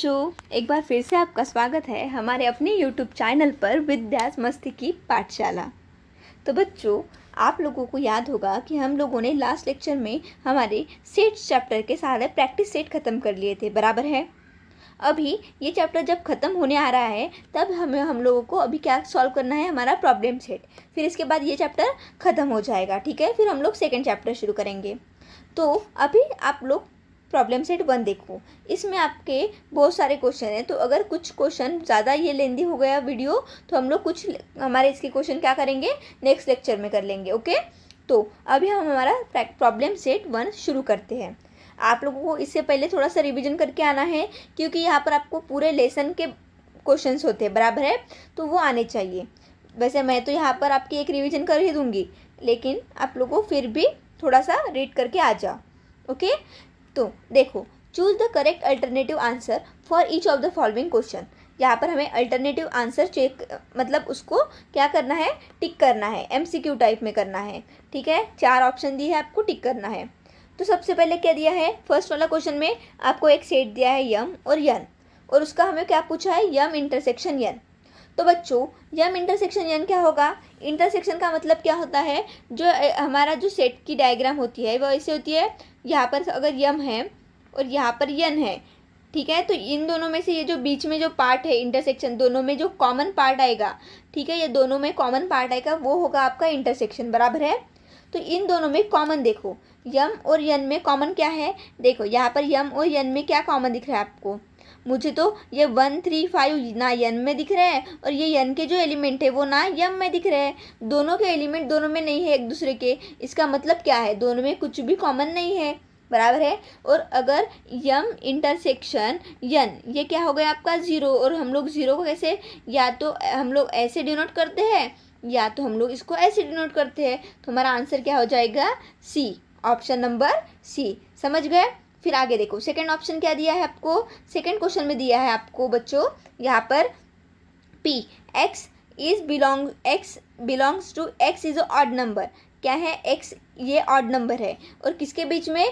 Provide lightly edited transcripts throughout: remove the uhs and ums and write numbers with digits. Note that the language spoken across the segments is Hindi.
बच्चों, एक बार फिर से आपका स्वागत है हमारे अपने YouTube चैनल पर विद्यास मस्ती की पाठशाला। तो बच्चों, आप लोगों को याद होगा कि हम लोगों ने लास्ट लेक्चर में हमारे सेट्स चैप्टर के सारे प्रैक्टिस सेट ख़त्म कर लिए थे, बराबर है। अभी ये चैप्टर जब ख़त्म होने आ रहा है तब हम लोगों को अभी क्या सॉल्व करना है, हमारा प्रॉब्लम सेट। फिर इसके बाद ये चैप्टर ख़त्म हो जाएगा, ठीक है। फिर हम लोग सेकेंड चैप्टर शुरू करेंगे। तो अभी आप लोग प्रॉब्लम सेट 1 देखो। इसमें आपके बहुत सारे क्वेश्चन हैं, तो अगर कुछ क्वेश्चन ज़्यादा ये लेंदी हो गया वीडियो तो हम लोग कुछ हमारे इसके क्वेश्चन क्या करेंगे, नेक्स्ट लेक्चर में कर लेंगे, ओके। तो अभी हम हमारा प्रॉब्लम सेट 1 शुरू करते हैं। आप लोगों को इससे पहले थोड़ा सा रिविजन करके आना है, क्योंकि यहाँ पर आपको पूरे लेसन के क्वेश्चन होते हैं, बराबर है, तो वो आने चाहिए। वैसे मैं तो यहाँ पर आपकी एक रिविजन कर ही दूँगी, लेकिन आप लोगों को फिर भी थोड़ा सा रीड करके आ जाओ, ओके। तो देखो, choose the correct alternative answer for each of the following question. यहाँ पर हमें अल्टरनेटिव आंसर चेक, मतलब उसको क्या करना है, टिक करना है, MCQ टाइप में करना है, ठीक है। 4 ऑप्शन दिए है, आपको टिक करना है। तो सबसे पहले क्या दिया है, फर्स्ट वाला क्वेश्चन में आपको एक सेट दिया है यम और यन, और उसका हमें क्या पूछा है, यम इंटरसेक्शन यन। तो बच्चों, यम इंटरसेक्शन यन क्या होगा, इंटरसेक्शन का मतलब क्या होता है, जो हमारा जो सेट की डायग्राम होती है वो ऐसे होती है। यहाँ पर अगर यम है और यहाँ पर यन है, ठीक है, तो इन दोनों में से ये जो बीच में जो पार्ट है इंटरसेक्शन, दोनों में जो कॉमन पार्ट आएगा, ठीक है, ये दोनों में कॉमन पार्ट आएगा, वो होगा आपका इंटरसेक्शन, बराबर है। तो इन दोनों में कॉमन देखो, यम और यन में कॉमन क्या है, देखो यहाँ पर यम और यन में क्या कॉमन दिख रहा है आपको। मुझे तो ये 1 3 5 ना यन में दिख रहे हैं, और ये यन के जो एलिमेंट है वो ना यम में दिख रहे हैं। दोनों के एलिमेंट दोनों में नहीं है एक दूसरे के, इसका मतलब क्या है, दोनों में कुछ भी कॉमन नहीं है, बराबर है। और अगर यम इंटरसेक्शन यन, ये क्या हो गया आपका 0, और हम लोग 0 को कैसे, या तो हम लोग ऐसे डिनोट करते हैं या तो हम लोग इसको ऐसे डिनोट करते हैं। तो हमारा आंसर क्या हो जाएगा, सी, ऑप्शन नंबर सी, समझ गए। फिर आगे देखो, सेकंड ऑप्शन क्या दिया है आपको, सेकंड क्वेश्चन में दिया है आपको बच्चों यहाँ पर P x belongs to x is odd number. क्या है, x ये ऑड नंबर है, और किसके बीच में,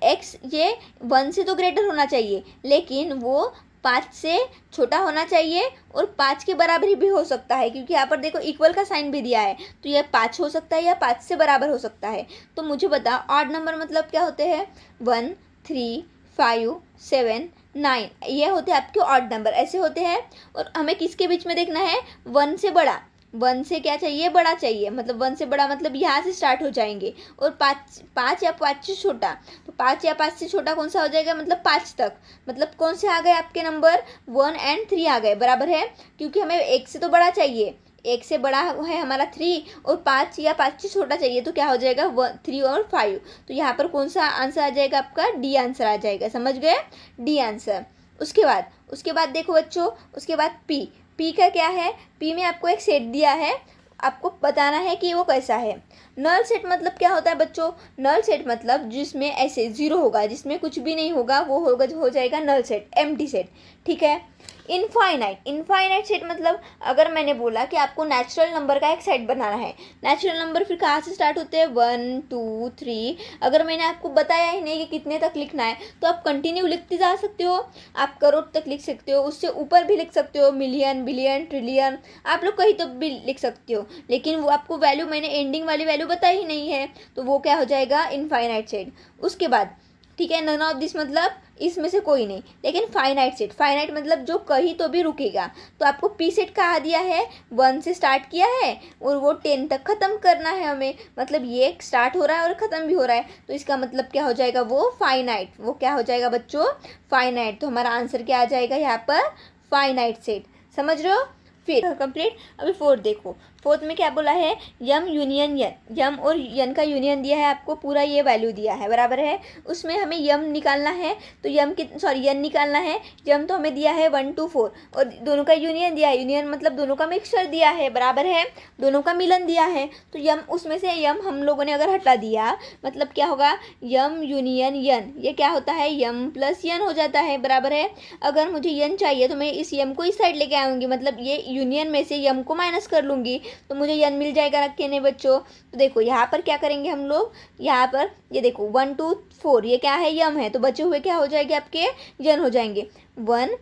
x ये 1 से तो ग्रेटर होना चाहिए, लेकिन वो 5 से छोटा होना चाहिए, और 5 के बराबर भी हो सकता है, क्योंकि यहाँ पर देखो इक्वल का साइन भी दिया है, तो यह 5 हो सकता है या 5 से बराबर हो सकता है। तो मुझे बता, ऑड नंबर मतलब क्या होते हैं, 1 3 5 7 9, ये होते हैं आपके ऑड नंबर, ऐसे होते हैं। और हमें किसके बीच में देखना है, 1 से बड़ा, 1 से क्या चाहिए, बड़ा चाहिए, मतलब 1 से बड़ा मतलब यहाँ से स्टार्ट हो जाएंगे, और 5 या 5 से छोटा, तो 5 या 5 से छोटा कौन सा हो जाएगा, मतलब 5 तक, मतलब कौन से आ गए आपके नंबर, 1 और 3 आ गए, बराबर है, क्योंकि हमें 1 से तो बड़ा चाहिए, 1 से बड़ा है हमारा 3, और 5 या 5 से छोटा चाहिए, तो क्या हो जाएगा 3 और 5। तो यहाँ पर कौन सा आंसर आ जाएगा आपका, डी आंसर आ जाएगा, समझ गए, डी आंसर। उसके बाद देखो बच्चों, उसके बाद पी का क्या है, पी में आपको एक सेट दिया है, आपको बताना है कि वो कैसा है। नल सेट मतलब क्या होता है बच्चों, नल सेट मतलब जिसमें ऐसे 0 होगा, जिसमें कुछ भी नहीं होगा, वो होगा हो जाएगा नल सेट, एम्प्टी सेट, ठीक है। इनफाइनाइट सेट मतलब, अगर मैंने बोला कि आपको नेचुरल नंबर का एक सेट बनाना है, नेचुरल नंबर फिर कहाँ से स्टार्ट होते हैं, 1 2 3, अगर मैंने आपको बताया ही नहीं कि कितने तक लिखना है, तो आप कंटिन्यू लिखते जा सकते हो, आप करोड़ तक लिख सकते हो, उससे ऊपर भी लिख सकते हो, मिलियन बिलियन ट्रिलियन, आप लोग कहीं तो भी लिख सकते हो, लेकिन वो आपको वैल्यू, मैंने एंडिंग वाली वैल्यू बताई ही नहीं है, तो वो क्या हो जाएगा, इनफाइनाइट सेट। उसके बाद, ठीक है, नन ऑफ दिस मतलब इसमें से कोई नहीं, लेकिन फाइनाइट सेट, फाइनाइट मतलब जो कहीं तो भी रुकेगा। तो आपको पी सेट कहाँ दिया है, 1 से स्टार्ट किया है और वो 10 तक ख़त्म करना है हमें, मतलब ये स्टार्ट हो रहा है और ख़त्म भी हो रहा है, तो इसका मतलब क्या हो जाएगा, वो फाइनाइट, वो क्या हो जाएगा बच्चों, फाइनाइट। तो हमारा आंसर क्या आ जाएगा यहाँ पर, फाइनाइट सेट, समझ रहे हो। फिर कंप्लीट। अभी 4 देखो, 4 में क्या बोला है, यम यूनियन यन, यम और यन का यूनियन दिया है आपको, पूरा ये वैल्यू दिया है, बराबर है। उसमें हमें यम निकालना है, तो यन निकालना है, यम तो हमें दिया है 1 2 4, और दोनों का यूनियन दिया है, यूनियन मतलब दोनों का मिक्सचर दिया है, बराबर है, दोनों का मिलन दिया है। तो यम, उसमें से यम हम लोगों ने अगर हटा दिया, मतलब क्या होगा, यम यूनियन यन, ये क्या होता है, यम प्लस यन हो जाता है, बराबर है। अगर मुझे यन चाहिए तो मैं इस यम को इस साइड लेके आऊँगी, मतलब ये यूनियन में से यम को माइनस कर लूँगी, तो मुझे यन मिल जाएगा कि नहीं बच्चों। तो देखो यहाँ पर क्या करेंगे हम लोग, यहाँ पर ये देखो 1 2 4 ये क्या है, यम है, तो बचे हुए क्या हो जाएंगे आपके, यन हो जाएंगे। 1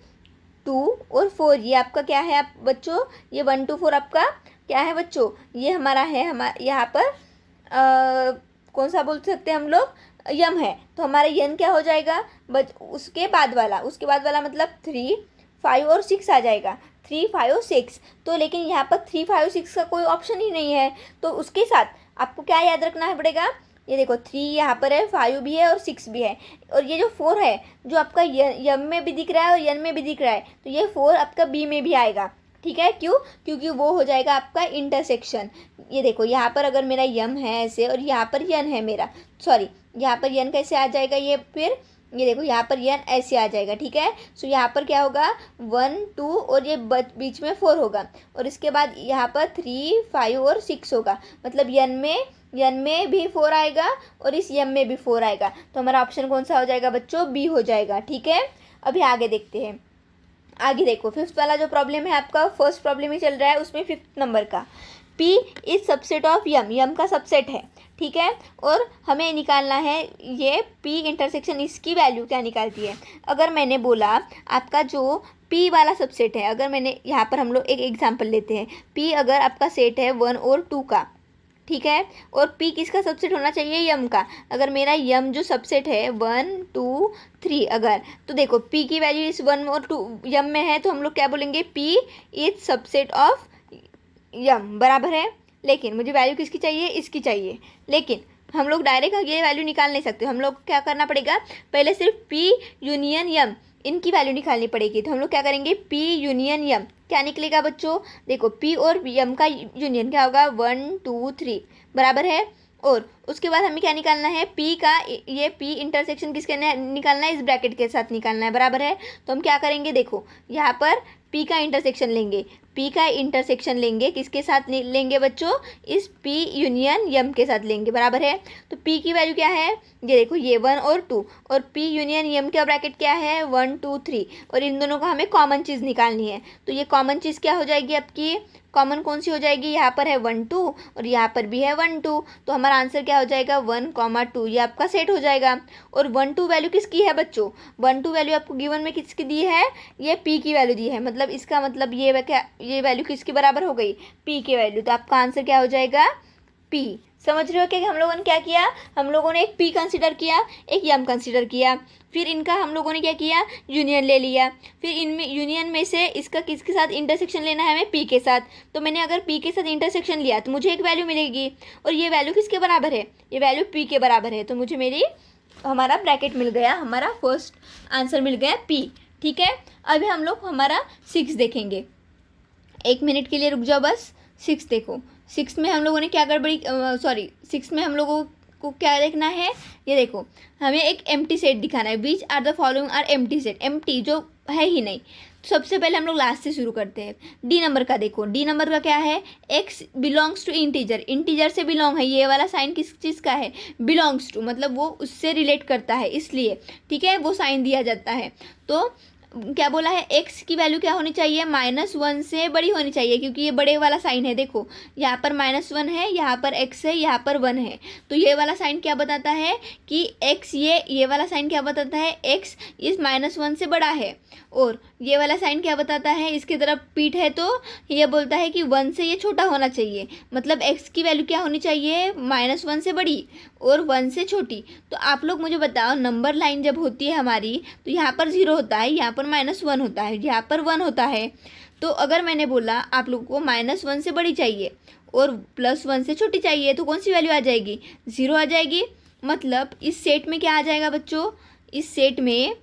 2 और 4 ये आपका क्या है आप बच्चों, ये 1 2 4 आपका क्या है बच्चों, ये हमारा है, हमारा यहाँ पर कौन सा बोल सकते हैं हम लोग, यम है। तो हमारा यन क्या हो जाएगा उसके बाद वाला मतलब 3 5 और 6 आ जाएगा, 3 5 और 6। तो लेकिन यहाँ पर 3 5 6 का कोई ऑप्शन ही नहीं है, तो उसके साथ आपको क्या याद रखना है पड़ेगा, ये देखो 3 यहाँ पर है, 5 भी है और 6 भी है, और ये जो 4 है जो आपका यम में भी दिख रहा है और यन में भी दिख रहा है, तो ये 4 आपका बी में भी आएगा। ठीक है, क्यों, क्योंकि वो हो जाएगा आपका इंटरसेक्शन। ये देखो यहाँ पर अगर मेरा यम है ऐसे और यहाँ पर यन है मेरा, सॉरी यहाँ पर यन कैसे आ जाएगा, ये फिर ये देखो यहाँ पर यन ऐसे आ जाएगा। ठीक है, सो यहाँ पर क्या होगा 1 2 और ये बीच में 4 होगा, और इसके बाद यहाँ पर 3 5 और 6 होगा, मतलब यन में भी 4 आएगा और इस यम में भी 4 आएगा। तो हमारा ऑप्शन कौन सा हो जाएगा बच्चों, बी हो जाएगा। ठीक है, अभी आगे देखते हैं। आगे देखो 5th वाला जो प्रॉब्लम है आपका, फर्स्ट प्रॉब्लम ही चल रहा है, उसमें 5th नंबर का, P इज सबसेट ऑफ यम का सबसेट है। ठीक है, और हमें निकालना है ये P इंटरसेक्शन, इसकी वैल्यू क्या निकालती है। अगर मैंने बोला आपका जो P वाला सबसेट है, अगर मैंने यहाँ पर हम लोग एक एग्जांपल लेते हैं, P अगर आपका सेट है 1 और 2 का, ठीक है, और P किसका सबसेट होना चाहिए, यम का। अगर मेरा यम जो सबसेट है 1 2 3 अगर, तो देखो P की वैल्यू इस 1 और 2 यम में है, तो हम लोग क्या बोलेंगे, P इज सबसेट ऑफ यम, बराबर है। लेकिन मुझे वैल्यू किसकी चाहिए, इसकी चाहिए, लेकिन हम लोग डायरेक्ट ये वैल्यू निकाल नहीं सकते, हम लोग क्या करना पड़ेगा, पहले सिर्फ P यूनियन यम इनकी वैल्यू निकालनी पड़ेगी। तो हम लोग क्या करेंगे, P यूनियन यम, क्या निकलेगा बच्चों, देखो P और यम का यूनियन क्या होगा, 1 2 3 बराबर है। और उसके बाद हमें क्या निकालना है, P का ये P इंटरसेक्शन किसके निकालना है, इस ब्रैकेट के साथ निकालना है, बराबर है। तो हम क्या करेंगे, देखो यहाँ पर P का इंटरसेक्शन लेंगे, P का इंटरसेक्शन लेंगे किसके साथ लेंगे बच्चों, इस P यूनियन यम के साथ लेंगे, बराबर है। तो P की वैल्यू क्या है, ये देखो ये 1 और 2, और P यूनियन यम का ब्रैकेट क्या है 1 2 3, और इन दोनों का हमें कॉमन चीज़ निकालनी है। तो ये कॉमन चीज़ क्या हो जाएगी आपकी, कॉमन कौन सी हो जाएगी, यहाँ पर है 1 2 और यहाँ पर भी है 1 2, तो हमारा आंसर क्या हो जाएगा 1 2, ये आपका सेट हो जाएगा। और 1 2 वैल्यू किसकी है बच्चों, 1 2 वैल्यू आपको गिवन में किसकी दी है, ये P की वैल्यू दी है, मतलब इसका मतलब ये वैल्यू किसके बराबर हो गई, P की वैल्यू। तो आपका आंसर क्या हो जाएगा, P। समझ रहे हो कि हम लोगों ने क्या किया, हम लोगों ने एक P कंसिडर किया, एक यम कंसिडर किया, फिर इनका हम लोगों ने क्या किया, यूनियन ले लिया, फिर इनमें यूनियन में से इसका किसके साथ इंटरसेक्शन लेना है हमें, P के साथ। तो मैंने अगर P के साथ इंटरसेक्शन लिया तो मुझे एक वैल्यू मिलेगी, और ये वैल्यू किसके बराबर है, ये वैल्यू P के बराबर है, तो मुझे हमारा ब्रैकेट मिल गया, हमारा फर्स्ट आंसर मिल गया P। ठीक है, अभी हम लोग हमारा 6 देखेंगे, 1 मिनट के लिए रुक जाओ बस। 6 देखो, 6 में हम लोगों ने क्या गड़बड़ी, सॉरी 6 में हम लोगों को क्या देखना है, ये देखो हमें एक एम्प्टी सेट दिखाना है, which are the following are empty set, empty जो है ही नहीं। तो सबसे पहले हम लोग लास्ट से शुरू करते हैं, डी नंबर का देखो, डी नंबर का क्या है, x belongs to integer, integer से बिलोंग है, ये वाला साइन किस चीज़ का है, बिलोंग्स टू, मतलब वो उससे रिलेट करता है इसलिए, ठीक है, वो साइन दिया जाता है। तो क्या बोला है, x की वैल्यू क्या होनी चाहिए, -1 से बड़ी होनी चाहिए, क्योंकि ये बड़े वाला साइन है, देखो यहाँ पर -1 है, यहाँ पर x है, यहाँ पर 1 है, तो ये वाला साइन क्या बताता है कि x, ये वाला साइन क्या बताता है, x इस -1 से बड़ा है, और ये वाला साइन क्या बताता है, इसकी तरफ पीठ है तो ये बोलता है कि 1 से ये छोटा होना चाहिए, मतलब x की वैल्यू क्या होनी चाहिए, -1 से बड़ी और 1 से छोटी। तो आप लोग मुझे बताओ, नंबर लाइन जब होती है हमारी, तो यहाँ पर 0 होता है, यहाँ पर -1 होता है, यहाँ पर 1 होता है। तो अगर मैंने बोला आप लोगों को -1 से बड़ी चाहिए और +1 से छोटी चाहिए, तो कौन सी वैल्यू आ जाएगी, 0 आ जाएगी। मतलब इस सेट में क्या आ जाएगा बच्चों, इस सेट में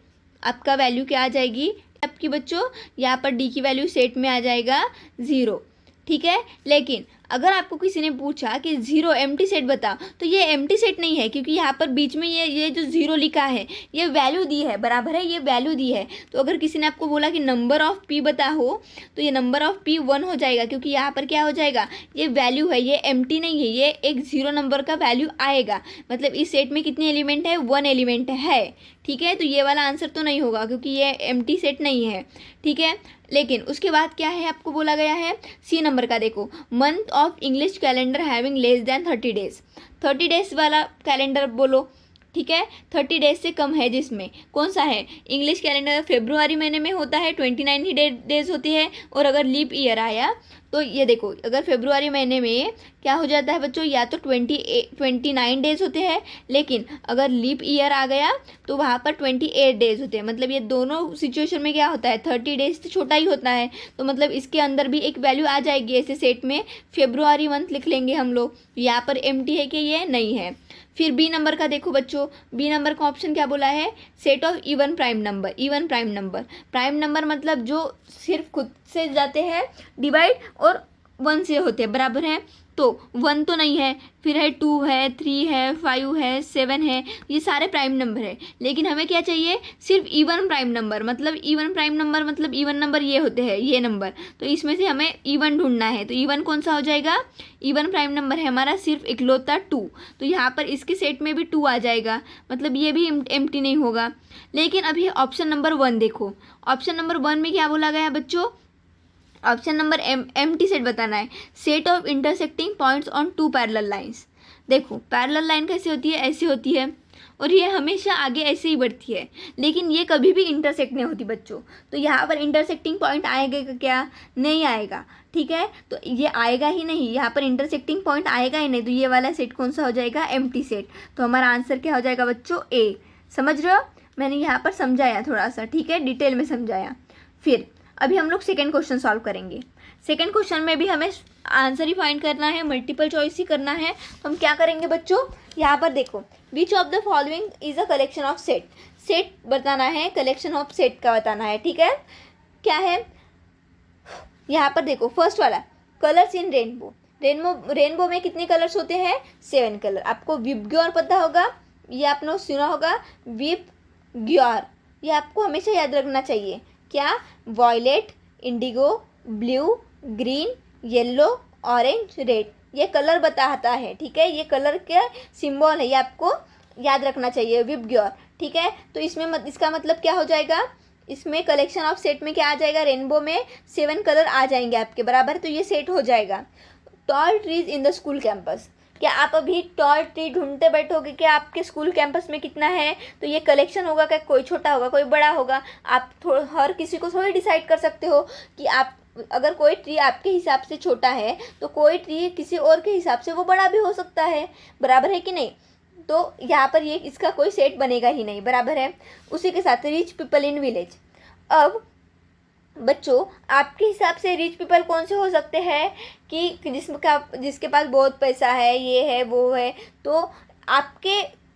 आपका वैल्यू क्या आ जाएगी आपकी बच्चों, यहाँ पर डी की वैल्यू सेट में आ जाएगा 0, ठीक है। लेकिन अगर आपको किसी ने पूछा कि 0 एम्प्टी सेट बताओ, तो ये एम्प्टी सेट नहीं है, क्योंकि यहाँ पर बीच में ये जो 0 लिखा है ये वैल्यू दी है, बराबर है, ये वैल्यू दी है। तो अगर किसी ने आपको बोला कि नंबर ऑफ पी बताओ, तो ये नंबर ऑफ पी 1 हो जाएगा, क्योंकि यहाँ पर क्या हो जाएगा, ये वैल्यू है, ये एम्प्टी नहीं है, ये एक 0 नंबर का वैल्यू आएगा। मतलब इस सेट में कितने एलिमेंट है, 1 एलिमेंट है। ठीक है, तो ये वाला आंसर तो नहीं होगा, क्योंकि ये एम्प्टी सेट नहीं है। ठीक है, लेकिन उसके बाद क्या है आपको बोला गया है, सी नंबर का देखो, month of English calendar having less than 30 days. 30 days वाला कैलेंडर बोलो। ठीक है, 30 डेज से कम है जिसमें, कौन सा है, इंग्लिश कैलेंडर फरवरी महीने में होता है, 29 ही डेज होती है। और अगर लीप ईयर आया तो ये देखो, अगर फरवरी महीने में क्या हो जाता है बच्चों, या तो 29 डेज होते हैं, लेकिन अगर लीप ईयर आ गया तो वहाँ पर 28 डेज होते हैं। मतलब ये दोनों सिचुएशन में क्या होता है, 30 डेज से छोटा ही होता है। तो मतलब इसके अंदर भी एक वैल्यू आ जाएगी, ऐसे सेट में फरवरी मंथ लिख लेंगे हम लोग। यहाँ पर एम्प्टी है कि ये नहीं है। फिर बी नंबर का देखो बच्चों, बी नंबर का ऑप्शन क्या बोला है, set of even prime number. Even prime number, prime number मतलब जो सिर्फ खुद से जाते हैं डिवाइड और 1 से होते हैं, बराबर है। तो 1 तो नहीं है, फिर है 2 है, 3 है, 5 है, 7 है, ये सारे प्राइम नंबर है। लेकिन हमें क्या चाहिए, सिर्फ इवन प्राइम नंबर। मतलब इवन प्राइम नंबर मतलब इवन नंबर ये होते हैं, ये नंबर। तो इसमें से हमें इवन ढूंढना है। तो इवन कौन सा हो जाएगा, इवन प्राइम नंबर है हमारा सिर्फ इकलौता 2। तो यहाँ पर इसके सेट में भी 2 आ जाएगा, मतलब ये भी एम्प्टी नहीं होगा। लेकिन अभी ऑप्शन नंबर 1 देखो, ऑप्शन नंबर 1 में क्या बोला गया बच्चों, ऑप्शन नंबर एम्प्टी सेट बताना है, set of intersecting points on 2 parallel lines. देखो पैरेलल लाइन कैसे होती है, ऐसी होती है, और ये हमेशा आगे ऐसे ही बढ़ती है, लेकिन ये कभी भी इंटरसेक्ट नहीं होती बच्चों। तो यहाँ पर इंटरसेक्टिंग पॉइंट आएगा क्या, नहीं आएगा। ठीक है, तो ये आएगा ही नहीं, यहाँ पर इंटरसेक्टिंग पॉइंट आएगा ही नहीं। तो ये वाला सेट कौन सा हो जाएगा, एम्प्टी सेट। तो हमारा आंसर क्या हो जाएगा बच्चों, ए। समझ रहे हो, मैंने यहाँ पर समझाया थोड़ा सा, ठीक है, डिटेल में समझाया। फिर अभी हम लोग सेकेंड क्वेश्चन सॉल्व करेंगे। सेकेंड क्वेश्चन में भी हमें आंसर ही फाइंड करना है, मल्टीपल चॉइस ही करना है। तो हम क्या करेंगे बच्चों, यहाँ पर देखो, which of the following is a collection of set. Set बताना है, कलेक्शन ऑफ सेट का बताना है। ठीक है, क्या है यहाँ पर देखो, फर्स्ट वाला कलर्स इन रेनबो। रेनबो में कितने कलर्स होते हैं, 7 कलर। आपको विबग्योर पता होगा, ये आपने सुना होगा, विबग्योर, ये आपको हमेशा याद रखना चाहिए। क्या, violet, indigo, blue, green, yellow, orange, red, ये कलर बताता है। ठीक है, ये कलर के सिंबल है, ये आपको याद रखना चाहिए, विबग्योर। ठीक है, तो इसमें इसका मतलब क्या हो जाएगा, इसमें कलेक्शन ऑफ सेट में क्या आ जाएगा, रेनबो में 7 कलर आ जाएंगे आपके, बराबर। तो ये सेट हो जाएगा। Tall trees in the school campus, क्या आप अभी टॉल ट्री ढूंढते बैठोगे कि आपके स्कूल कैंपस में कितना है, तो ये कलेक्शन होगा, क्या कोई छोटा होगा कोई बड़ा होगा। आप हर किसी को थोड़ी डिसाइड कर सकते हो कि आप, अगर कोई ट्री आपके हिसाब से छोटा है तो कोई ट्री किसी और के हिसाब से वो बड़ा भी हो सकता है, बराबर है कि नहीं। तो यहाँ पर ये इसका कोई सेट बनेगा ही नहीं, बराबर है। उसी के साथ रिच पीपल इन विलेज। अब बच्चों आपके हिसाब से रिच पीपल कौन से हो सकते हैं कि जिसके पास बहुत पैसा है, ये है वो है। तो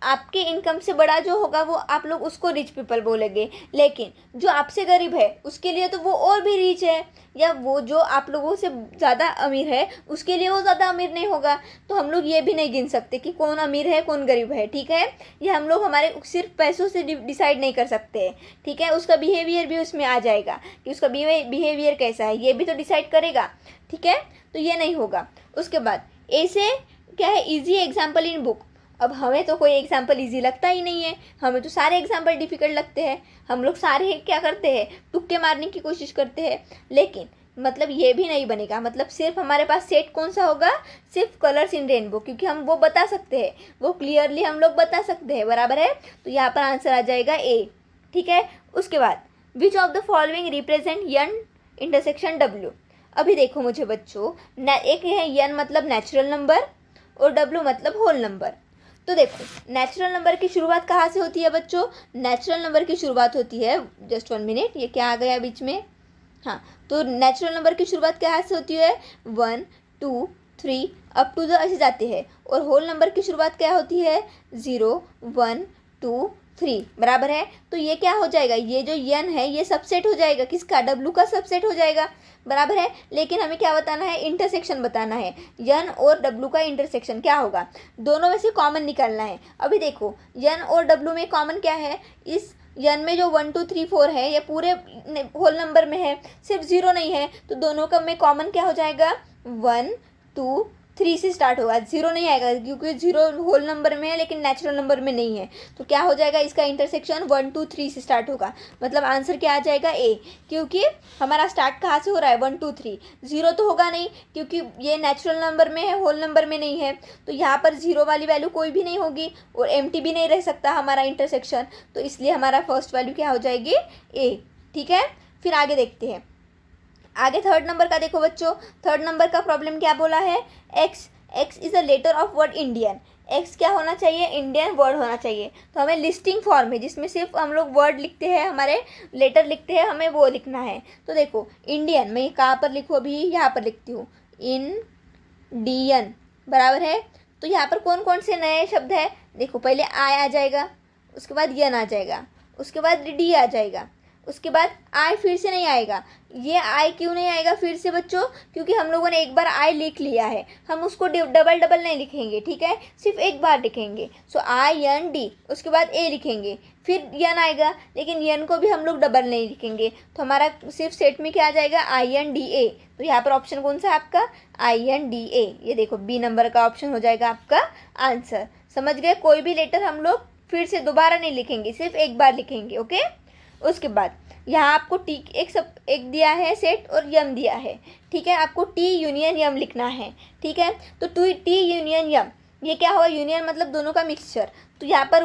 आपके इनकम से बड़ा जो होगा वो आप लोग उसको रिच पीपल बोलेंगे। लेकिन जो आपसे गरीब है उसके लिए तो वो और भी रिच है, या वो जो आप लोगों से ज़्यादा अमीर है उसके लिए वो ज़्यादा अमीर नहीं होगा। तो हम लोग ये भी नहीं गिन सकते कि कौन अमीर है कौन गरीब है। ठीक है, ये हम लोग हमारे सिर्फ पैसों से डिसाइड नहीं कर सकते। ठीक है, उसका बिहेवियर भी उसमें आ जाएगा कि उसका बिहेवियर कैसा है, ये भी तो डिसाइड करेगा। ठीक है, तो ये नहीं होगा। उसके बाद ऐसे क्या है, ईजी एग्जाम्पल इन बुक। अब हमें तो कोई एग्जाम्पल इजी लगता ही नहीं है, हमें तो सारे एग्जाम्पल डिफ़िकल्ट लगते हैं। हम लोग सारे क्या करते हैं, तुक्के मारने की कोशिश करते हैं। लेकिन मतलब ये भी नहीं बनेगा, मतलब सिर्फ हमारे पास सेट कौन सा होगा, सिर्फ कलर्स इन रेनबो, क्योंकि हम वो बता सकते हैं, वो क्लियरली हम लोग बता सकते हैं, बराबर है। तो यहाँ पर आंसर आ जाएगा ए। ठीक है, उसके बाद which of the following represent N intersection W. अभी देखो मुझे बच्चों, एक है यन मतलब नेचुरल नंबर और डब्ल्यू मतलब होल नंबर। तो देखो नेचुरल नंबर की शुरुआत कहाँ से होती है बच्चों, नेचुरल नंबर की शुरुआत होती है, जस्ट 1 मिनट, ये क्या आ गया बीच में, हाँ। तो नेचुरल नंबर की शुरुआत कहाँ से होती है, 1 2 3 अप टू द ऐसे जाते हैं। और होल नंबर की शुरुआत क्या होती है, 0 1 2 3 बराबर है। तो ये क्या हो जाएगा, ये जो n है ये सबसेट हो जाएगा किसका, w का सबसेट हो जाएगा, बराबर है। लेकिन हमें क्या बताना है, इंटरसेक्शन बताना है, n और w का इंटरसेक्शन क्या होगा, दोनों में से कॉमन निकालना है। अभी देखो n और w में कॉमन क्या है, इस n में जो 1 2 3 4 है ये पूरे होल नंबर में है, सिर्फ 0 नहीं है, तो दोनों का में कॉमन क्या हो जाएगा, 1 2 3 से स्टार्ट होगा, 0 नहीं आएगा क्योंकि 0 होल नंबर में है लेकिन नेचुरल नंबर में नहीं है। तो क्या हो जाएगा, इसका इंटरसेक्शन 1 2 3 से स्टार्ट होगा, मतलब आंसर क्या आ जाएगा ए, क्योंकि हमारा स्टार्ट कहाँ से हो रहा है, 1 2 3, 0 तो होगा नहीं क्योंकि ये नेचुरल नंबर में है, होल नंबर में नहीं है, तो यहाँ पर 0 वाली वैल्यू कोई भी नहीं होगी और एम्प्टी भी नहीं रह सकता हमारा इंटरसेक्शन, तो इसलिए हमारा फर्स्ट वैल्यू क्या हो जाएगी, ए। ठीक है, फिर आगे देखते हैं। आगे थर्ड नंबर का देखो बच्चों, थर्ड नंबर का प्रॉब्लम क्या बोला है, x is a letter of word Indian, x क्या होना चाहिए, इंडियन वर्ड होना चाहिए। तो हमें लिस्टिंग फॉर्म है जिसमें सिर्फ हम लोग वर्ड लिखते हैं, हमारे लेटर लिखते हैं, हमें वो लिखना है। तो देखो इंडियन मैं कहाँ पर लिखूँ, अभी यहाँ पर लिखती हूँ इंडियन, बराबर है। तो यहाँ पर कौन कौन से नए शब्द है, देखो पहले आई आ जाएगा, उसके बाद यन आ जाएगा, उसके बाद डी आ जाएगा, उसके बाद आई फिर से नहीं आएगा। ये आई क्यों नहीं आएगा फिर से बच्चों, क्योंकि हम लोगों ने एक बार आई लिख लिया है, हम उसको डबल डबल नहीं लिखेंगे, ठीक है, सिर्फ एक बार लिखेंगे। सो आई एन डी, उसके बाद ए लिखेंगे, फिर यन आएगा, लेकिन यन को भी हम लोग डबल नहीं लिखेंगे, तो हमारा सिर्फ सेट में क्या आ जाएगा, आई एन डी ए। तो यहाँ पर ऑप्शन कौन सा है आपका, आई एन डी ए, ये देखो बी नंबर का ऑप्शन हो जाएगा आपका आंसर। समझ गए, कोई भी लेटर हम लोग फिर से दोबारा नहीं लिखेंगे, सिर्फ एक बार लिखेंगे, ओके। उसके बाद यहाँ आपको टी एक दिया है सेट और यम दिया है, ठीक है, आपको टी यूनियन यम लिखना है, ठीक है। तो टी यूनियन यम, ये क्या हुआ, यूनियन मतलब दोनों का मिक्सचर। तो यहाँ पर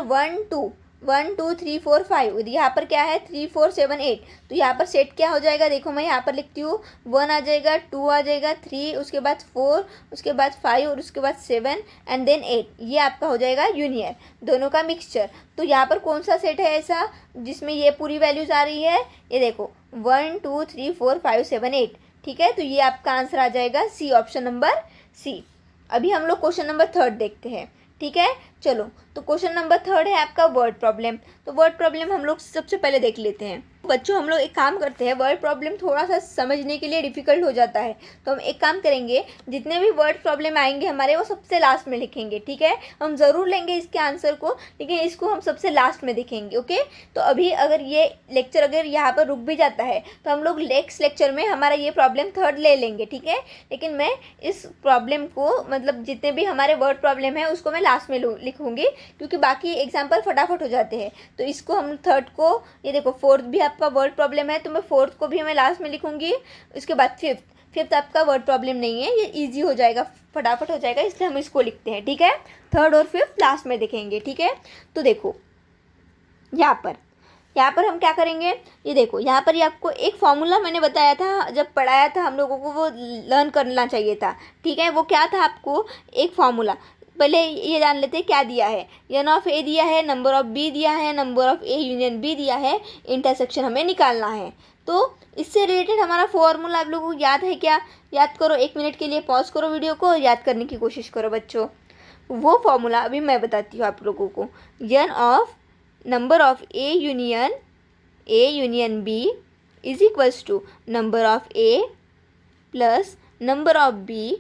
1 2 3 4 5, यहाँ पर क्या है 3 4 7 8, तो यहाँ पर सेट क्या हो जाएगा, देखो मैं यहाँ पर लिखती हूँ, 1 आ जाएगा, 2 आ जाएगा, 3, उसके बाद 4, उसके बाद 5 और उसके बाद 7 एंड देन 8, ये आपका हो जाएगा यूनियन, दोनों का मिक्सचर। तो यहाँ पर कौन सा सेट है ऐसा जिसमें ये पूरी वैल्यूज आ रही है, ये देखो 1 2 3 4 5 7 8, ठीक है। तो ये आपका आंसर आ जाएगा सी, ऑप्शन नंबर सी। अभी हम लोग क्वेश्चन नंबर थर्ड देखते हैं, ठीक है। चलो, तो क्वेश्चन नंबर थर्ड है आपका वर्ड प्रॉब्लम। तो वर्ड प्रॉब्लम हम लोग सबसे पहले देख लेते हैं। बच्चों हम लोग एक काम करते हैं, वर्ड प्रॉब्लम थोड़ा सा समझने के लिए डिफ़िकल्ट हो जाता है, तो हम एक काम करेंगे, जितने भी वर्ड प्रॉब्लम आएंगे हमारे वो सबसे लास्ट में लिखेंगे, ठीक है। हम ज़रूर लेंगे इसके आंसर को, लेकिन इसको हम सबसे लास्ट में देखेंगे, ओके। तो अभी अगर ये लेक्चर अगर यहाँ पर रुक भी जाता है तो हम लोग नेक्स्ट लेक्चर में हमारा ये प्रॉब्लम थर्ड ले लेंगे, ठीक है। लेकिन मैं इस प्रॉब्लम को मतलब जितने भी हमारे वर्ड प्रॉब्लम है उसको मैं लास्ट में लिखूँगी, क्योंकि बाकी एग्जाम्पल फटाफट हो जाते हैं। तो इसको हम थर्ड को, ये देखो फोर्थ भी आपका वर्ड प्रॉब्लम है तो मैं फोर्थ को भी मैं लास्ट में लिखूंगी। उसके बाद फिफ्थ आपका वर्ड प्रॉब्लम नहीं है, ये इजी हो जाएगा, फटाफट हो जाएगा, इसलिए हम इसको लिखते हैं, ठीक है। थर्ड और फिफ्थ लास्ट में देखेंगे, ठीक है। तो देखो यहाँ पर हम क्या करेंगे, ये देखो यहाँ पर ये आपको एक फॉर्मूला मैंने बताया था, जब पढ़ाया था हम लोगों को वो लर्न करना चाहिए था, ठीक है। वो क्या था, आपको एक फॉर्मूला, पहले ये जान लेते हैं क्या दिया है, एन ऑफ ए दिया है, नंबर ऑफ बी दिया है, number of A union B दिया है, इंटरसेक्शन हमें निकालना है। तो इससे रिलेटेड हमारा फॉर्मूला आप लोगों को याद है क्या, याद करो, 1 मिनट के लिए पॉज करो वीडियो को, याद करने की कोशिश करो बच्चों। वो फॉर्मूला अभी मैं बताती हूँ आप लोगों को, n of number of A union B is equals to number of A plus number of B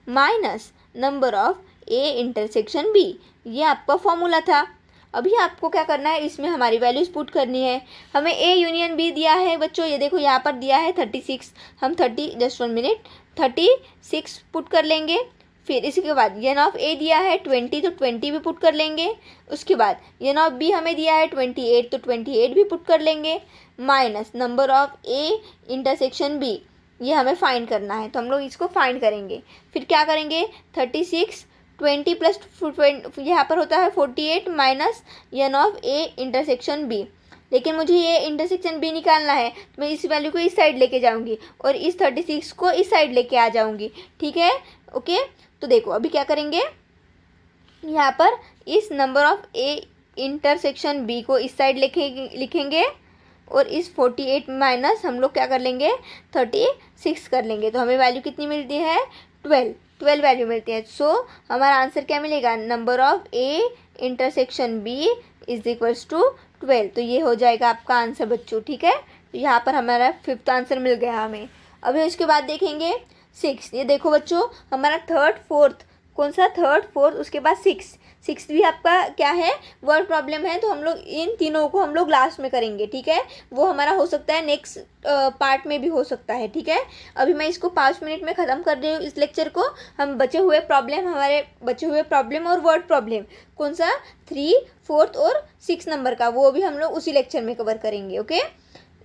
minus number of A intersection B, ये आपका फॉर्मूला था। अभी आपको क्या करना है, इसमें हमारी वैल्यूज़ पुट करनी है। हमें ए यूनियन बी दिया है बच्चों, ये देखो यहाँ पर दिया है 36, हम 36 पुट कर लेंगे। फिर इसके बाद एन ऑफ ए दिया है 20, तो 20 भी पुट कर लेंगे। उसके बाद एन ऑफ बी हमें दिया है 28, तो 28 भी पुट कर लेंगे, minus number of A intersection B, ये हमें फाइंड करना है, तो हम लोग इसको फाइंड करेंगे। फिर क्या करेंगे, 36 20 प्लस यहाँ पर होता है 48 minus n of A intersection B, लेकिन मुझे ये इंटरसेक्शन बी निकालना है, तो मैं इस वैल्यू को इस साइड लेके जाऊंगी और इस 36 को इस साइड लेके आ जाऊंगी, ठीक है, ओके। तो देखो अभी क्या करेंगे, यहाँ पर इस number of A intersection B को इस साइड लिखेंगे और इस 48 माइनस हम लोग क्या कर लेंगे, 36 कर लेंगे, तो हमें वैल्यू कितनी मिलती है, 12 वैल्यू मिलती है। सो हमारा आंसर क्या मिलेगा, number of A intersection B is equals to 12। तो ये हो जाएगा आपका आंसर बच्चों, ठीक है। तो यहाँ पर हमारा 5th आंसर मिल गया हमें। अभी उसके बाद देखेंगे 6। ये देखो बच्चों, हमारा 3rd 4th, कौन सा 3rd 4th, उसके बाद 6 भी आपका क्या है, वर्ड प्रॉब्लम है। तो हम लोग इन तीनों को हम लोग लास्ट में करेंगे, ठीक है। वो हमारा हो सकता है नेक्स्ट पार्ट में भी हो सकता है, ठीक है। अभी मैं इसको 5 मिनट में ख़त्म कर रही हूँ इस लेक्चर को। हम हमारे बचे हुए प्रॉब्लम और वर्ड प्रॉब्लम, कौन सा 3, 4th और 6 नंबर का, वो भी हम लोग उसी लेक्चर में कवर करेंगे, ओके।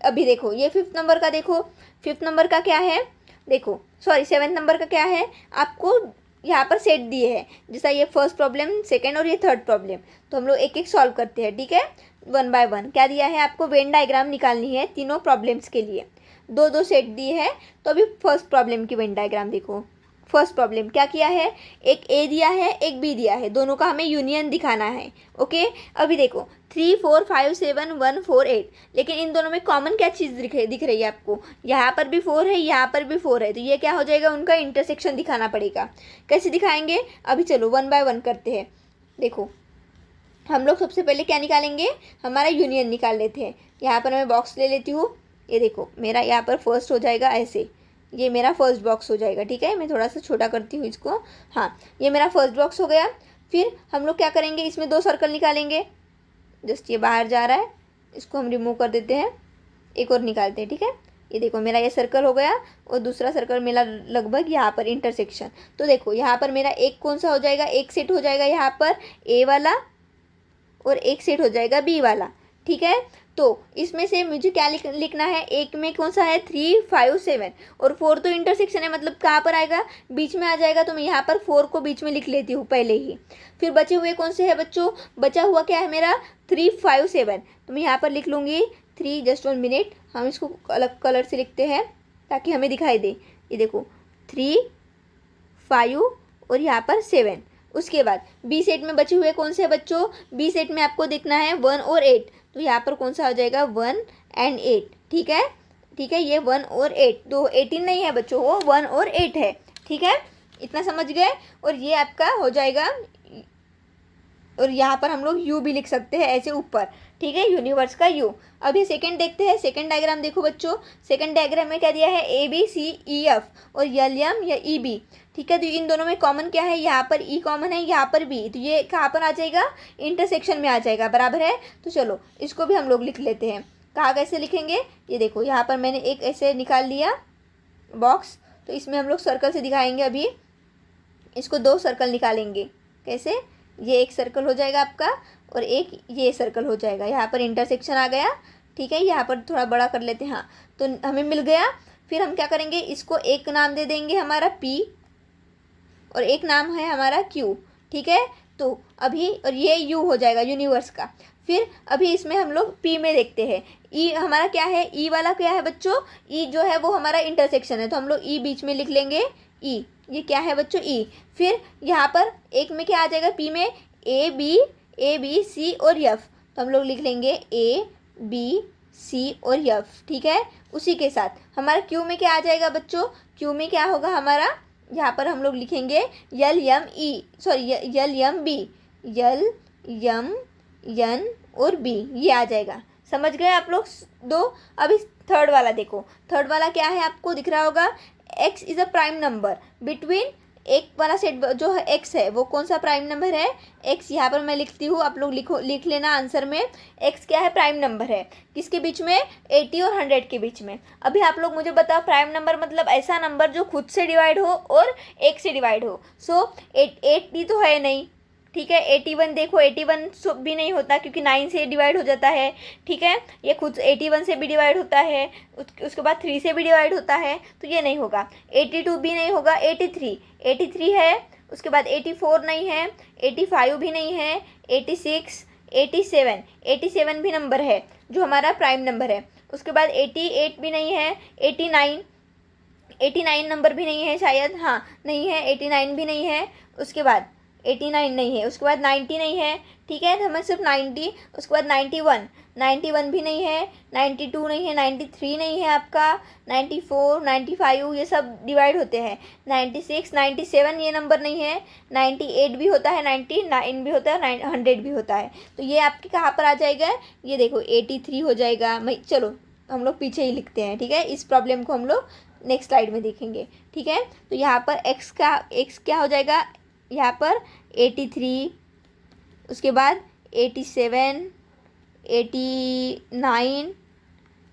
अभी देखो ये 5th नंबर का, देखो 5th नंबर का क्या है, देखो सॉरी 7th नंबर का क्या है, आपको यहाँ पर सेट दिए हैं। जैसा ये फर्स्ट प्रॉब्लम, सेकंड और ये थर्ड प्रॉब्लम, तो हम लोग एक एक सॉल्व करते हैं, ठीक है, 1 बाय 1। क्या दिया है आपको, वेन डायग्राम निकालनी है तीनों प्रॉब्लम्स के लिए। 2 सेट दिए हैं। तो अभी फर्स्ट प्रॉब्लम की वेन डायग्राम देखो। फर्स्ट प्रॉब्लम क्या किया है, एक ए दिया है, एक बी दिया है, दोनों का हमें यूनियन दिखाना है, ओके। अभी देखो 3, 4, 5, 7, 1, 4, 8, लेकिन इन दोनों में कॉमन क्या चीज़ दिख रही है आपको, यहाँ पर भी 4 है, यहाँ पर भी 4 है। तो ये क्या हो जाएगा, उनका इंटरसेक्शन दिखाना पड़ेगा। कैसे दिखाएंगे, अभी चलो 1 बाय 1 करते हैं। देखो हम लोग सबसे पहले क्या निकालेंगे, हमारा यूनियन निकाल लेते हैं। यहाँ पर मैं बॉक्स ले लेती हूँ। ये देखो मेरा यहाँ पर फर्स्ट हो जाएगा ऐसे, ये मेरा फर्स्ट बॉक्स हो जाएगा, ठीक है। मैं थोड़ा सा छोटा करती हूँ इसको, हाँ ये मेरा फर्स्ट बॉक्स हो गया। फिर हम लोग क्या करेंगे, इसमें 2 सर्कल निकालेंगे। जस्ट ये बाहर जा रहा है, इसको हम रिमूव कर देते हैं, एक और निकालते हैं, ठीक है। ये देखो मेरा ये सर्कल हो गया और दूसरा सर्कल मेरा लगभग यहाँ पर इंटरसेक्शन। तो देखो यहाँ पर मेरा एक कौन सा हो जाएगा, एक सेट हो जाएगा यहाँ पर ए वाला और एक सेट हो जाएगा बी वाला, ठीक है। तो इसमें से मुझे क्या लिखना है, एक में कौन सा है 3, 5, 7 और 4 तो इंटरसेक्शन है, मतलब कहाँ पर आएगा, बीच में आ जाएगा। तो मैं यहाँ पर 4 को बीच में लिख लेती हूँ पहले ही। फिर बचे हुए कौन से है बच्चों, बचा हुआ क्या है मेरा 3, 5, 7। तो मैं यहाँ पर लिख लूँगी 3, जस्ट 1 मिनट, हम इसको अलग कलर से लिखते हैं ताकि हमें दिखाई दे। ये देखो 3, 5 और यहाँ पर 7। उसके बाद बी सेट में बचे हुए कौन से बच्चों, बी सेट में आपको देखना है 1 और 8। तो यहाँ पर कौन सा हो जाएगा 1 और 8, ठीक है, ठीक है। ये 1 और 8, तो 18 नहीं है बच्चों, वो 1 और 8 है, ठीक है। इतना समझ गए। और ये आपका हो जाएगा, और यहाँ पर हम लोग यू भी लिख सकते हैं ऐसे ऊपर, ठीक है, यूनिवर्स का यू। अभी सेकंड देखते हैं। सेकंड डायग्राम देखो बच्चों, सेकंड डायग्राम में क्या दिया है, A B C E F और एल एम या ई बी, ठीक है। तो इन दोनों में कॉमन क्या है, यहाँ पर ई कॉमन है, यहाँ पर बी, तो ये कहाँ पर आ जाएगा, इंटरसेक्शन में आ जाएगा, बराबर है। तो चलो इसको भी हम लोग लिख लेते हैं। कहाँ कैसे लिखेंगे, ये देखो यहाँ पर मैंने एक ऐसे निकाल लिया बॉक्स, तो इसमें हम लोग सर्कल से दिखाएंगे। अभी इसको 2 सर्कल निकालेंगे। कैसे, ये एक सर्कल हो जाएगा आपका और एक ये सर्कल हो जाएगा, यहाँ पर इंटरसेक्शन आ गया, ठीक है। यहाँ पर थोड़ा बड़ा कर लेते हैं, हाँ, तो हमें मिल गया। फिर हम क्या करेंगे, इसको एक नाम दे देंगे हमारा P और एक नाम है हमारा Q, ठीक है। तो अभी और ये U हो जाएगा यूनिवर्स का। फिर अभी इसमें हम लोग P में देखते हैं, E हमारा क्या है, E वाला क्या है बच्चों, E जो है वो हमारा इंटरसेक्शन है, तो हम लोग E बीच में लिख लेंगे, E, ये क्या है बच्चों E। फिर यहाँ पर एक में क्या आ जाएगा, P में A B C और F, तो हम लोग लिख लेंगे A B C और F, ठीक है। उसी के साथ हमारा Q में क्या आ जाएगा बच्चों, Q में क्या होगा हमारा, यहाँ पर हम लोग लिखेंगे L M E, sorry L M B, L M N और B, ये आ जाएगा। समझ गए आप लोग 2। अब इस थर्ड वाला देखो, थर्ड वाला क्या है आपको दिख रहा होगा, x is a prime number between, एक वाला सेट जो है x है वो कौन सा प्राइम नंबर है, x यहाँ पर मैं लिखती हूँ, आप लोग लिख लेना आंसर में। x क्या है, प्राइम नंबर है, किसके बीच में, 80 और 100 के बीच में। अभी आप लोग मुझे बताओ, प्राइम नंबर मतलब ऐसा नंबर जो खुद से डिवाइड हो और 1 से डिवाइड हो। सो 80 तो है नहीं, ठीक है। 81 देखो, 81 भी नहीं होता क्योंकि 9 से डिवाइड हो जाता है, ठीक है। ये खुद 81 से भी डिवाइड होता है, उसके बाद 3 से भी डिवाइड होता है, तो ये नहीं होगा। 82 भी नहीं होगा, 83 है, उसके बाद 84 नहीं है, 85 भी नहीं है, 86, 87 भी नंबर है जो हमारा प्राइम नंबर है। उसके बाद 88 भी नहीं है, 89 नंबर भी नहीं है शायद, हाँ नहीं है, 89 भी नहीं है। उसके बाद 89 नहीं है, उसके बाद 90 नहीं है, ठीक है, तो हमें सिर्फ 90, उसके बाद 91 भी नहीं है, 92 नहीं है, 93 नहीं है आपका, 94 95 ये सब डिवाइड होते हैं, 96 97 ये नंबर नहीं है, 98 भी होता है, 99 भी होता है, 100 भी होता है। तो ये आपके कहाँ पर आ जाएगा, ये देखो 83 हो जाएगा। चलो हम लोग पीछे ही लिखते हैं, ठीक है, इस प्रॉब्लम को हम लोग नेक्स्ट स्लाइड में देखेंगे, ठीक है। तो यहाँ पर x क्या हो जाएगा, यहाँ पर 83, उसके बाद 87 89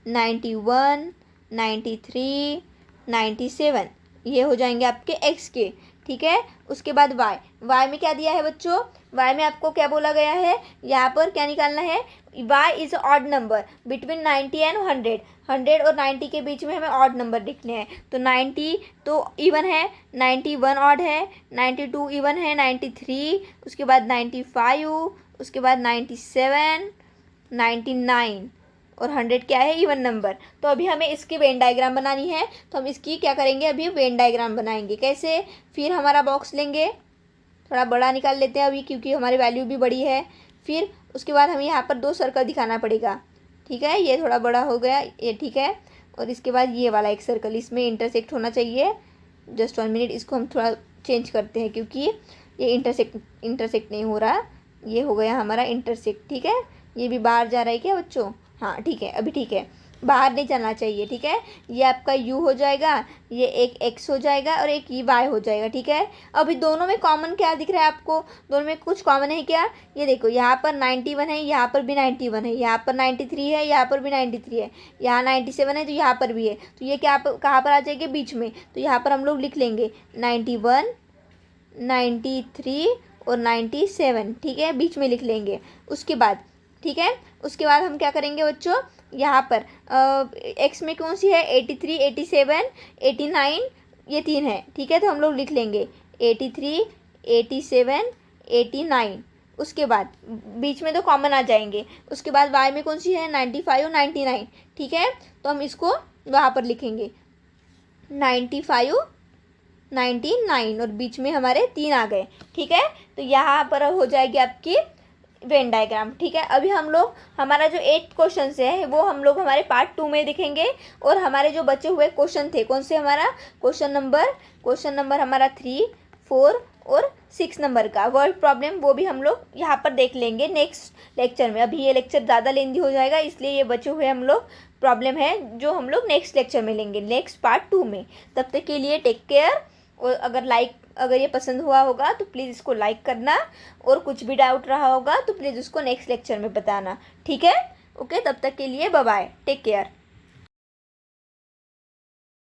91 93 97 ये हो जाएंगे आपके x के, ठीक है। उसके बाद y में क्या दिया है बच्चों, y में आपको क्या बोला गया है, यहाँ पर क्या निकालना है, y is odd number between 90 and 100 और 90 के बीच में हमें ऑड नंबर लिखने हैं। तो 90 तो इवन है, 91 ऑड है, 92 इवन है, 93, उसके बाद 95, उसके बाद 97 99 और 100 क्या है, इवन नंबर। तो अभी हमें इसकी वेन डायग्राम बनानी है, तो हम इसकी क्या करेंगे, अभी वेन डायग्राम बनाएंगे। कैसे, फिर हमारा बॉक्स लेंगे, थोड़ा बड़ा निकाल लेते हैं अभी क्योंकि हमारी वैल्यू भी बड़ी है। फिर उसके बाद हमें यहाँ पर 2 सर्कल दिखाना पड़ेगा, ठीक है, ये थोड़ा बड़ा हो गया ये, ठीक है। और इसके बाद ये वाला एक सर्कल इसमें इंटरसेक्ट होना चाहिए। जस्ट 1 मिनट, इसको हम थोड़ा चेंज करते हैं क्योंकि ये इंटरसेक्ट नहीं हो रहा, ये हो गया हमारा इंटरसेक्ट, ठीक है। ये भी बाहर जा रहा है क्या बच्चों, हाँ ठीक है, अभी ठीक है, बाहर नहीं जाना चाहिए, ठीक है। ये आपका u हो जाएगा, ये एक x हो जाएगा और एक y हो जाएगा, ठीक है। अभी दोनों में कॉमन क्या दिख रहा है आपको, दोनों में कुछ कॉमन है क्या, ये देखो यहाँ पर 91 है, यहाँ पर भी 91 है, यहाँ पर 93 है, यहाँ पर भी 93 है, यहाँ 97 है, तो यहाँ पर भी है। तो ये क्या कहाँ पर आ जाएगी, बीच में। तो यहाँ पर हम लोग लिख लेंगे 91 93 और 97, ठीक है, बीच में लिख लेंगे। उसके बाद ठीक है, उसके बाद हम क्या करेंगे बच्चों, यहाँ पर x में कौन सी है, 83 87 89 ये 3 है, ठीक है। तो हम लोग लिख लेंगे 83 87 89। उसके बाद बीच में तो कॉमन आ जाएंगे। उसके बाद y में कौन सी है, 95 99, ठीक है। तो हम इसको वहाँ पर लिखेंगे 95 99 और बीच में हमारे 3 आ गए, ठीक है। तो यहाँ पर हो जाएगी आपकी वेन डायग्राम, ठीक है। अभी हम लोग हमारा जो 8 क्वेश्चन है वो हम लोग हमारे पार्ट 2 में दिखेंगे। और हमारे जो बचे हुए क्वेश्चन थे, कौन से, हमारा क्वेश्चन नंबर हमारा 3 4 और 6 नंबर का वर्ड प्रॉब्लम, वो भी हम लोग यहाँ पर देख लेंगे नेक्स्ट लेक्चर में। अभी ये लेक्चर ज़्यादा लेंदी हो जाएगा, इसलिए ये बचे हुए हम लोग प्रॉब्लम है जो हम लोग नेक्स्ट लेक्चर में लेंगे, नेक्स्ट पार्ट 2 में। तब तक के लिए टेक केयर। और अगर ये पसंद हुआ होगा तो प्लीज़ इसको लाइक करना, और कुछ भी डाउट रहा होगा तो प्लीज़ उसको नेक्स्ट लेक्चर में बताना, ठीक है। ओके, तब तक के लिए बाय बाय, टेक केयर।